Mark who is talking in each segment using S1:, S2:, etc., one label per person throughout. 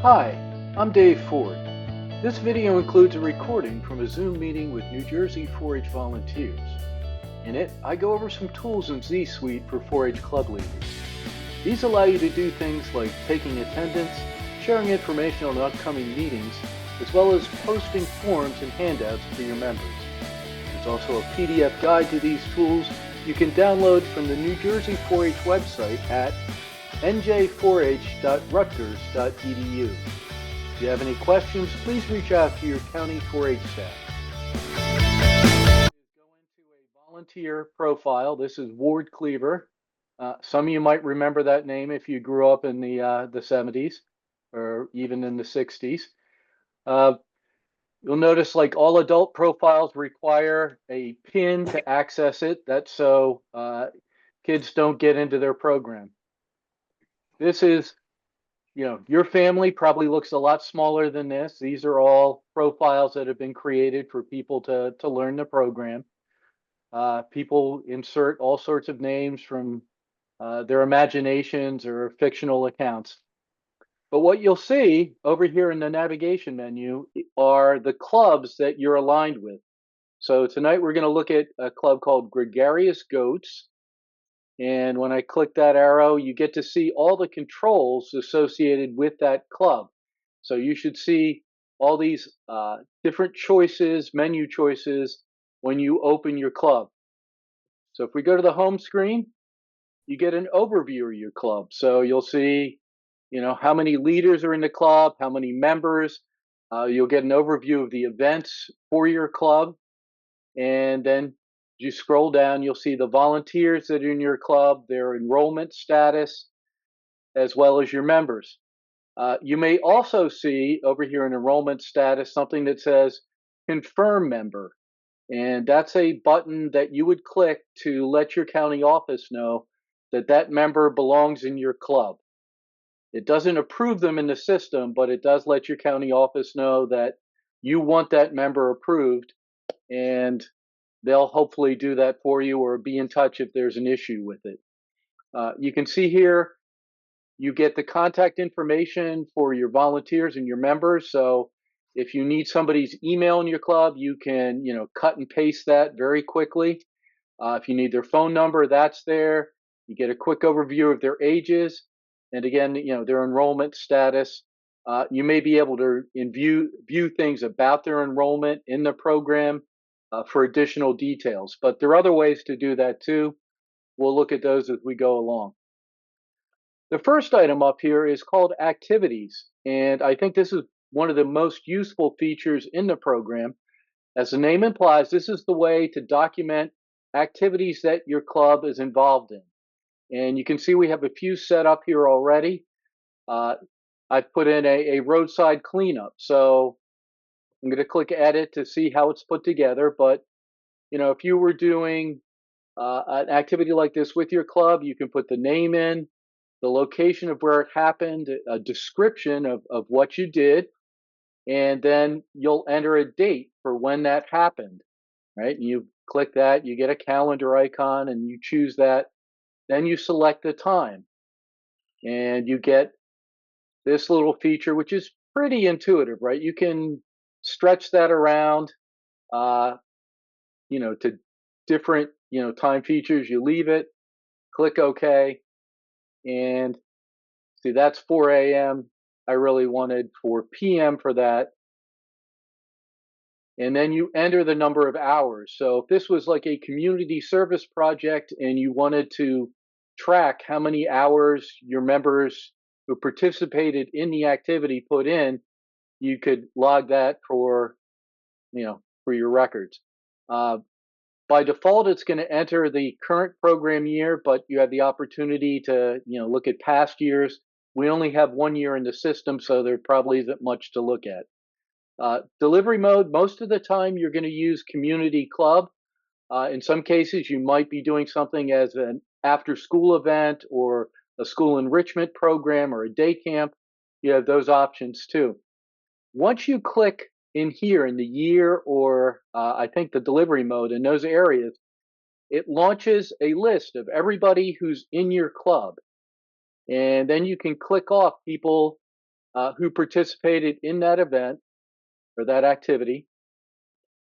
S1: Hi, I'm Dave Ford. This video includes a recording from a Zoom meeting with New Jersey 4-H volunteers. In it, I go over some tools in Zsuite for 4-H club leaders. These allow you to do things like taking attendance, sharing information on upcoming meetings, as well as posting forms and handouts for your members. There's also a PDF guide to these tools you can download from the New Jersey 4-H website at nj4h.rutgers.edu. If you have any questions, please reach out to your county 4-H staff. Go into a volunteer profile. This is Ward Cleaver. Some of you might remember that name if you grew up in the 70s or even in the 60s. You'll notice like all adult profiles require a PIN to access it. That's so kids don't get into their program. This is, your family probably looks a lot smaller than this. These are all profiles that have been created for people to learn the program. People insert all sorts of names from their imaginations or fictional accounts. But what you'll see over here in the navigation menu are the clubs that you're aligned with. So tonight we're going to look at a club called Gregarious Goats. And when I click that arrow, you get to see all the controls associated with that club. So you should see all these different choices, menu choices, when you open your club. So if we go to the home screen, you get an overview of your club. So you'll see, how many leaders are in the club, how many members. You'll get an overview of the events for your club. And then you scroll down, you'll see the volunteers that are in your club, their enrollment status, as well as your members. You may also see over here in enrollment status something that says confirm member. And that's a button that you would click to let your county office know that that member belongs in your club. It doesn't approve them in the system, but it does let your county office know that you want that member approved, and they'll hopefully do that for you or be in touch if there's an issue with it. You can see here, you get the contact information for your volunteers and your members. So if you need somebody's email in your club, you can, cut and paste that very quickly. If you need their phone number, that's there. You get a quick overview of their ages. And again, their enrollment status. You may be able to view things about their enrollment in the program for additional details. But there are other ways to do that too. We'll look at those as we go along. The first item up here is called activities. And I think this is one of the most useful features in the program. As the name implies, this is the way to document activities that your club is involved in. And you can see we have a few set up here already. I've put in a roadside cleanup. So I'm going to click edit to see how it's put together. But, if you were doing an activity like this with your club, you can put the name in, the location of where it happened, a description of what you did, and then you'll enter a date for when that happened, right? And you click that, you get a calendar icon and you choose that. Then you select the time and you get this little feature, which is pretty intuitive, right? You can stretch that around, to different, time features. You leave it, click OK, and see, that's 4 a.m. I really wanted 4 p.m. for that. And then you enter the number of hours. So if this was like a community service project and you wanted to track how many hours your members who participated in the activity put in, you could log that for your records. By default, it's going to enter the current program year, but you have the opportunity to look at past years. We only have 1 year in the system, so there probably isn't much to look at. Delivery mode, most of the time you're going to use community club. In some cases, you might be doing something as an after-school event or a school enrichment program or a day camp. You have those options too. Once you click in here in the year or I think the delivery mode in those areas, it launches a list of everybody who's in your club. And then you can click off people who participated in that event or that activity,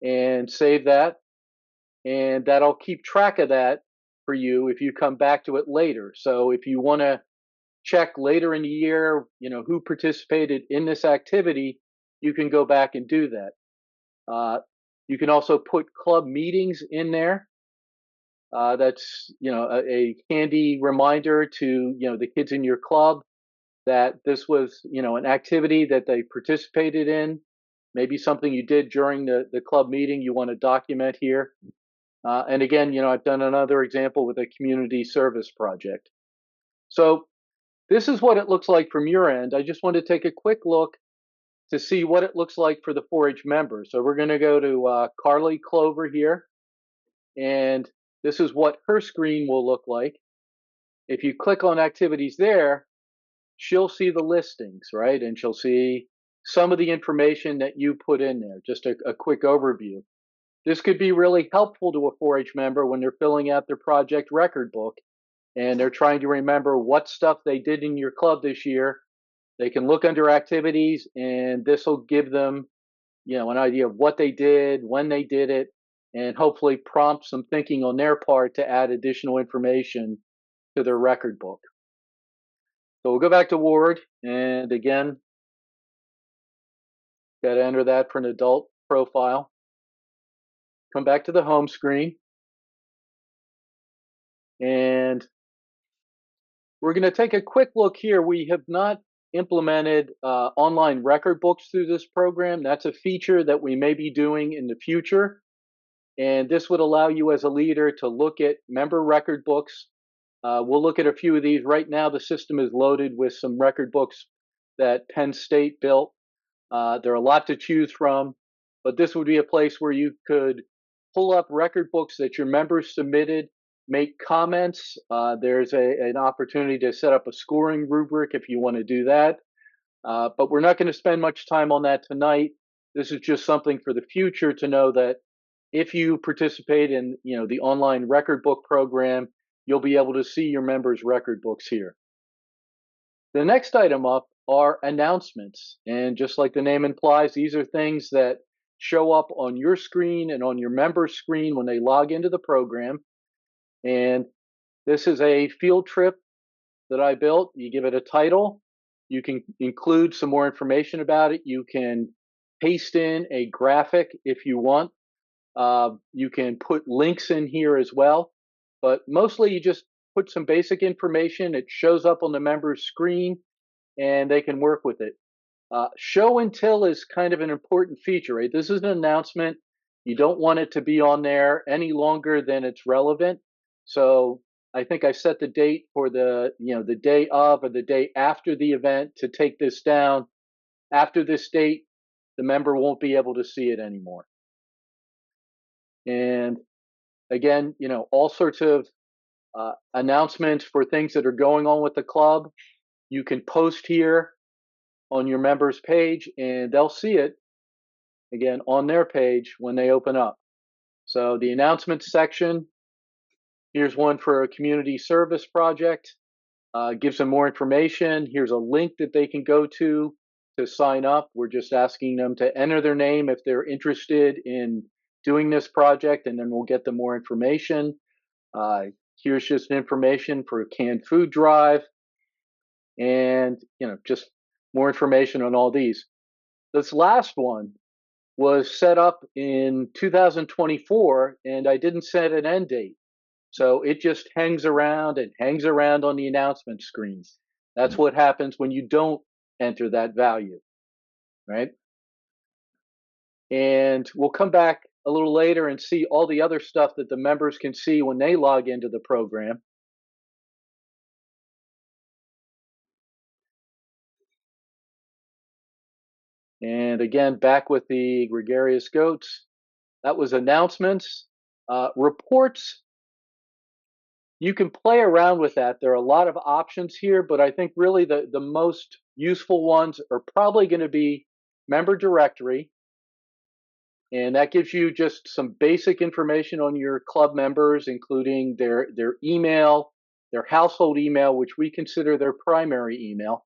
S1: and save that. And that'll keep track of that for you if you come back to it later. So if you want to check later in the year, who participated in this activity, you can go back and do that. You can also put club meetings in there. That's a handy reminder to the kids in your club that this was an activity that they participated in. Maybe something you did during the club meeting you want to document here. And again, I've done another example with a community service project. So this is what it looks like from your end. I just want to take a quick look to see what it looks like for the 4-H members. So we're going to go to Carly Clover here, and this is what her screen will look like. If you click on activities there, she'll see the listings, right? And she'll see some of the information that you put in there, just a quick overview. This could be really helpful to a 4-H member when they're filling out their project record book and they're trying to remember what stuff they did in your club this year. They can look under activities, and this will give them, an idea of what they did, when they did it, and hopefully prompt some thinking on their part to add additional information to their record book. So we'll go back to Ward, and again, got to enter that for an adult profile. Come back to the home screen, and we're going to take a quick look here. We have not implemented online record books through this program. That's a feature that we may be doing in the future. And this would allow you as a leader to look at member record books. We'll look at a few of these. Right now, the system is loaded with some record books that Penn State built. There are a lot to choose from, but this would be a place where you could pull up record books that your members submitted, make comments. There's an opportunity to set up a scoring rubric if you want to do that. But we're not going to spend much time on that tonight. This is just something for the future to know that if you participate in the online record book program, you'll be able to see your members' record books here. The next item up are announcements. And just like the name implies, these are things that show up on your screen and on your member's screen when they log into the program. And this is a field trip that I built. You give it a title. You can include some more information about it. You can paste in a graphic if you want. You can put links in here as well. But mostly you just put some basic information. It shows up on the member's screen and they can work with it. Show and tell is kind of an important feature, right? This is an announcement. You don't want it to be on there any longer than it's relevant. So I think I set the date for the day of or the day after the event to take this down. After this date, the member won't be able to see it anymore. And again, all sorts of announcements for things that are going on with the club. You can post here on your members page and they'll see it again on their page when they open up. So the announcements section, here's one for a community service project, gives them more information. Here's a link that they can go to sign up. We're just asking them to enter their name if they're interested in doing this project, and then we'll get them more information. Here's just information for a canned food drive, and just more information on all these. This last one was set up in 2024, and I didn't set an end date. So it just hangs around and hangs around on the announcement screens. That's what happens when you don't enter that value, right? And we'll come back a little later and see all the other stuff that the members can see when they log into the program. And again, back with the gregarious goats, that was announcements. Reports, you can play around with that. There are a lot of options here, but I think really the most useful ones are probably going to be member directory. And that gives you just some basic information on your club members, including their email, their household email, which we consider their primary email.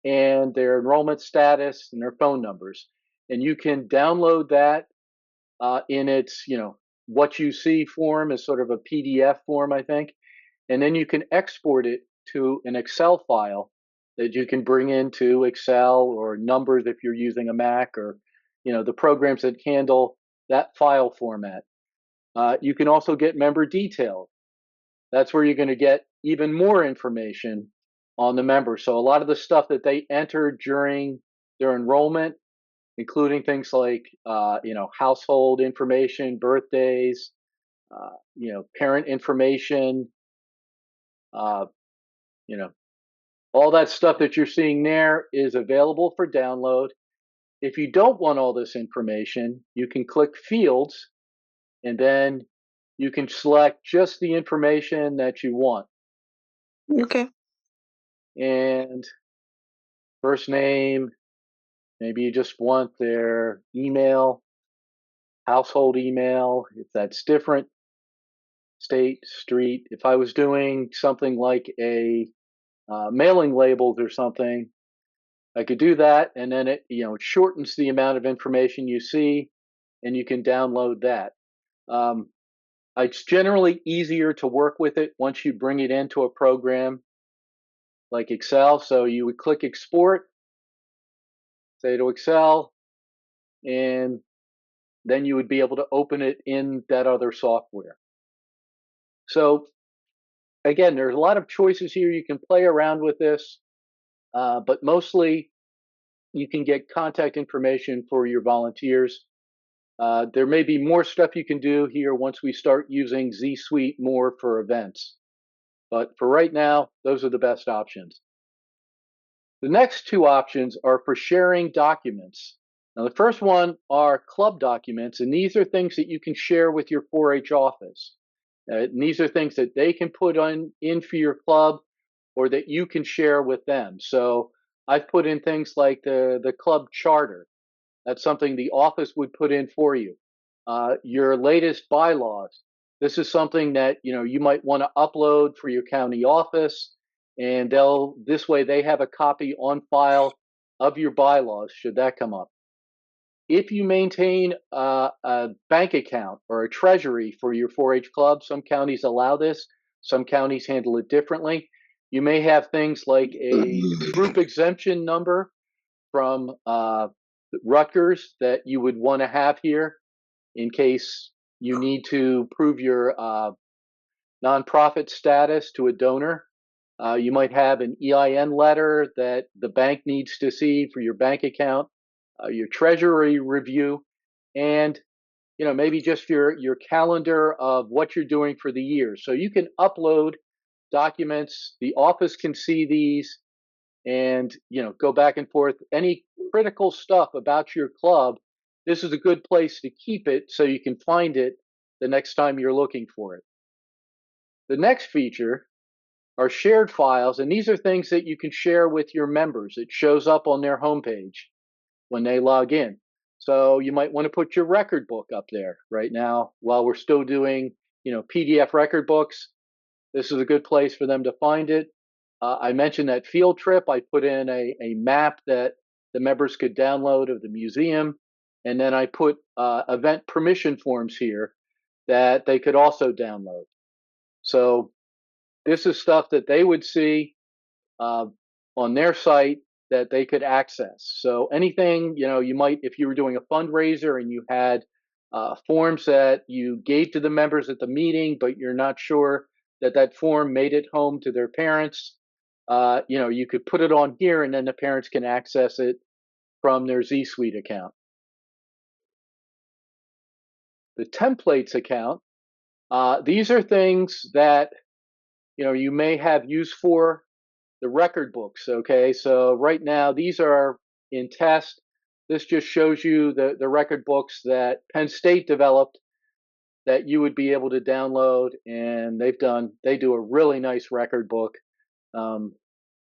S1: and their enrollment status and their phone numbers. And you can download that in its, what you see form is sort of a PDF form, I think. And then you can export it to an Excel file that you can bring into Excel or Numbers if you're using a Mac, or the programs that handle that file format. You can also get member details. That's where you're going to get even more information on the member. So a lot of the stuff that they enter during their enrollment, including things like household information, birthdays, parent information, uh, you know all that stuff that you're seeing there is available for download. If you don't want all this information, you can click Fields, and then you can select just the information that you want.
S2: Okay.
S1: And first name, maybe you just want their email, household email, if that's different, state, street. If I was doing something like a mailing labels or something, I could do that, and then it shortens the amount of information you see, and you can download that. Um, it's generally easier to work with it once you bring it into a program like Excel. So you would click Export, say to Excel, and then you would be able to open it in that other software. So again, there's a lot of choices here. You can play around with this, but mostly you can get contact information for your volunteers. There may be more stuff you can do here once we start using Zsuite more for events. But for right now, those are the best options. The next two options are for sharing documents. Now, the first one are club documents, and these are things that you can share with your 4-H office. And these are things that they can put in for your club, or that you can share with them. So I've put in things like the club charter. That's something the office would put in for you. Your latest bylaws. This is something that you might want to upload for your county office, and this way they have a copy on file of your bylaws should that come up. If you maintain a bank account or a treasury for your 4-H club, some counties allow this, some counties handle it differently. You may have things like a group exemption number from Rutgers that you would want to have here in case you need to prove your nonprofit status to a donor. You might have an EIN letter that the bank needs to see for your bank account, your treasury review, and maybe just your calendar of what you're doing for the year. So you can upload documents. The office can see these, and go back and forth. Any critical stuff about your club, this is a good place to keep it so you can find it the next time you're looking for it. The next feature are shared files, and these are things that you can share with your members. It shows up on their homepage when they log in. So you might want to put your record book up there right now. While we're still doing PDF record books, this is a good place for them to find it. I mentioned that field trip. I put in a map that the members could download of the museum, and then I put event permission forms here that they could also download. So this is stuff that they would see on their site that they could access. So anything, you might, if you were doing a fundraiser and you had forms that you gave to the members at the meeting, but you're not sure that form made it home to their parents, you could put it on here, and then the parents can access it from their Zsuite account. The templates account, these are things that you may have use for. The record books. Okay, so right now these are in test. This just shows you the record books that Penn State developed that you would be able to download, and they do a really nice record book.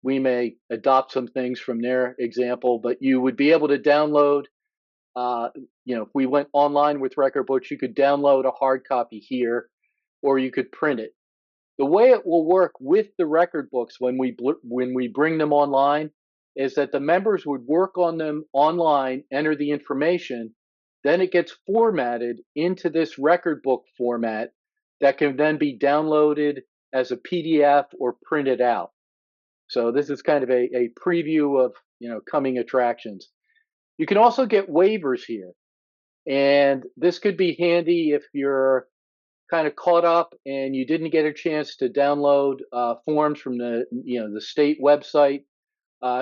S1: We may adopt some things from their example, but you would be able to download. If we went online with record books, you could download a hard copy here, or you could print it. The way it will work with the record books when we bring them online is that the members would work on them online, enter the information, then it gets formatted into this record book format that can then be downloaded as a PDF or printed out. So this is kind of a preview of coming attractions. You can also get waivers here, and this could be handy if you're kind of caught up and you didn't get a chance to download forms from the state website.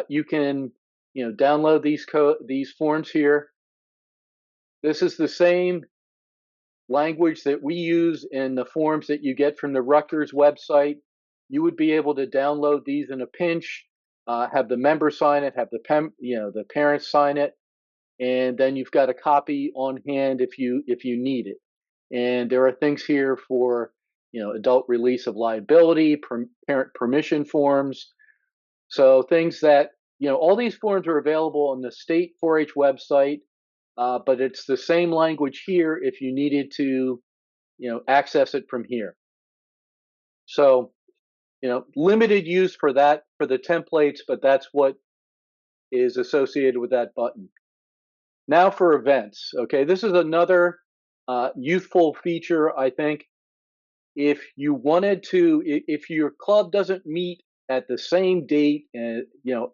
S1: You can download these forms here. This is the same language that we use in the forms that you get from the Rutgers website. You would be able to download these in a pinch, have the member sign it, have the parents sign it, and then you've got a copy on hand if you need it. And there are things here for adult release of liability, parent permission forms. So things that all these forms are available on the state 4-H website, but it's the same language here if you needed to access it from here. So limited use for that for the templates, but that's what is associated with that button. Now for events. Okay, this is another youthful feature, I think. If you wanted to, if your club doesn't meet at the same date,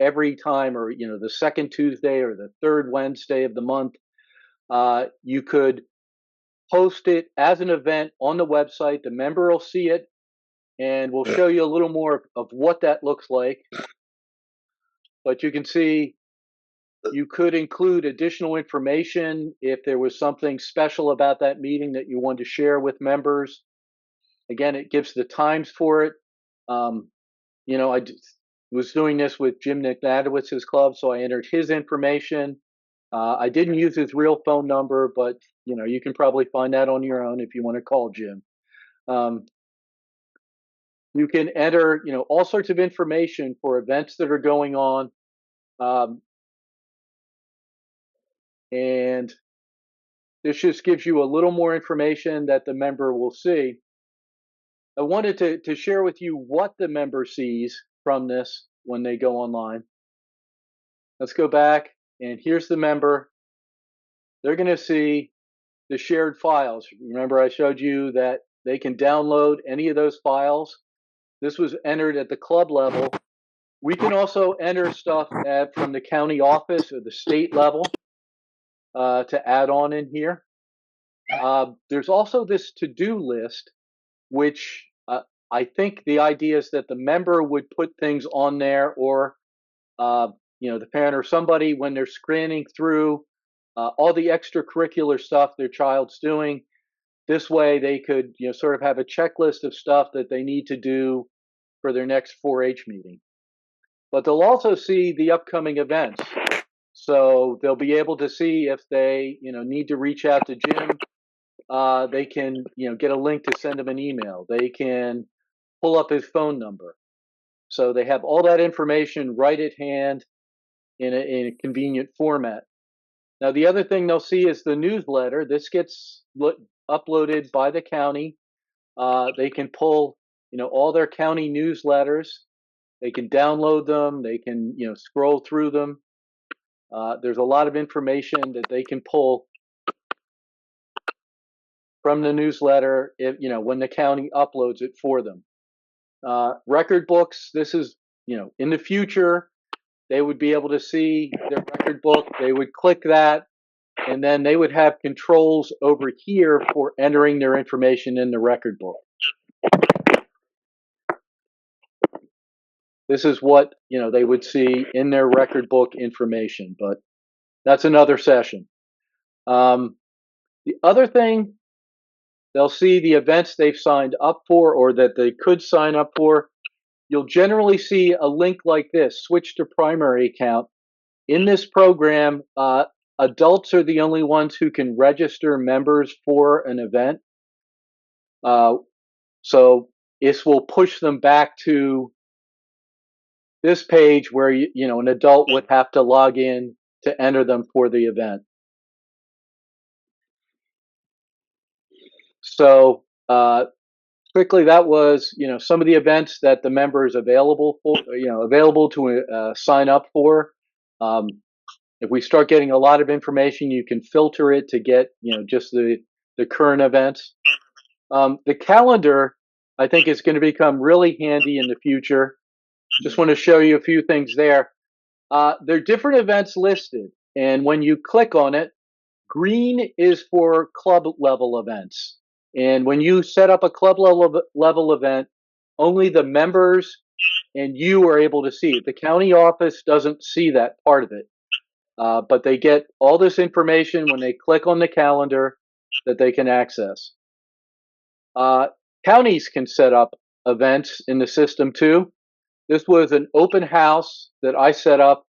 S1: every time, or the second Tuesday or the third Wednesday of the month, you could post it as an event on the website. The member will see it, and we'll show you a little more of what that looks like. But you can see you could include additional information if there was something special about that meeting that you wanted to share with members. Again, it gives the times for it. I was doing this with Jim Nicknadowitz's club, so I entered his information. I didn't use his real phone number, but you can probably find that on your own if you want to call Jim. You can enter all sorts of information for events that are going on, and this just gives you a little more information that the member will see. I wanted to share with you what the member sees from this when they go online. Let's go back, and here's the member. They're going to see the shared files. Remember, I showed you that they can download any of those files. This was entered at the club level. We can also enter stuff from the county office or the state level to add on in here. There's also this to-do list, which I think the idea is that the member would put things on there, or the parent or somebody, when they're scanning through all the extracurricular stuff their child's doing. This way, they could sort of have a checklist of stuff that they need to do for their next 4-H meeting. But they'll also see the upcoming events, so they'll be able to see if they need to reach out to Jim. They can get a link to send him an email. They can pull up his phone number. So they have all that information right at hand in a convenient format. Now, the other thing they'll see is the newsletter. This gets uploaded by the county. They can pull all their county newsletters. They can download them. They can scroll through them. There's a lot of information that they can pull from the newsletter when the county uploads it for them. Record books, this is in the future, they would be able to see their record book. They would click that, and then they would have controls over here for entering their information in the record book. This is what they would see in their record book information, but that's another session. The other thing, they'll see the events they've signed up for or that they could sign up for. You'll generally see a link like this: switch to primary account. In this program, adults are the only ones who can register members for an event. So this will push them back to this page where an adult would have to log in to enter them for the event. So quickly, that was, some of the events that the member is available for, available to sign up for. Um, if we start getting a lot of information, you can filter it to get, just the current events. The calendar, I think, is going to become really handy in the future. Just want to show you a few things there. There are different events listed, and when you click on it, green is for club level events. And when you set up a club level event, only the members and you are able to see it. The county office doesn't see that part of it, but they get all this information when they click on the calendar that they can access. Uh, Counties can set up events in the system too. This was an open house that I set up,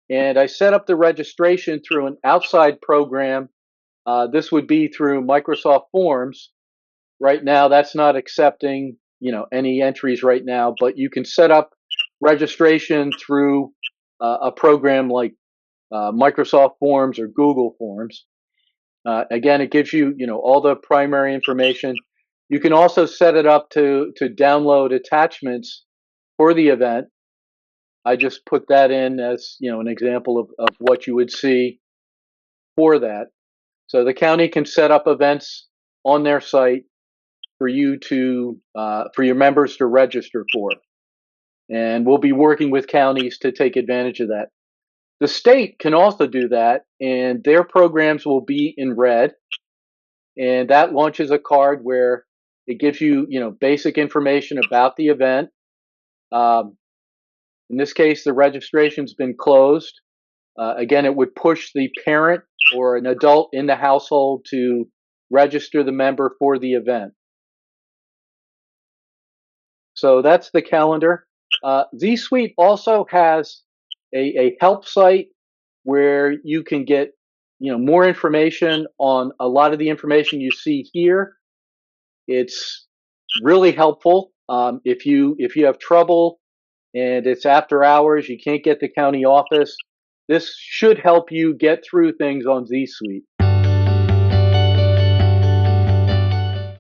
S1: and I set up the registration through an outside program. This would be through Microsoft Forms. Right now, that's not accepting, any entries right now, but you can set up registration through a program like Microsoft Forms or Google Forms. Again, it gives you, all the primary information. You can also set it up to download attachments for the event. I just put that in as, an example of what you would see for that. So the county can set up events on their site for you to for your members to register for, and we'll be working with counties to take advantage of that. The state can also do that, and their programs will be in red, and that launches a card where it gives you, basic information about the event. Um, in this case, the registration's been closed. Again, it would push the parent or an adult in the household to register the member for the event. So that's the calendar. Zsuite also has a help site where you can get, more information on a lot of the information you see here. It's really helpful. If you have trouble and it's after hours, you can't get the county office, this should help you get through things on Zsuite.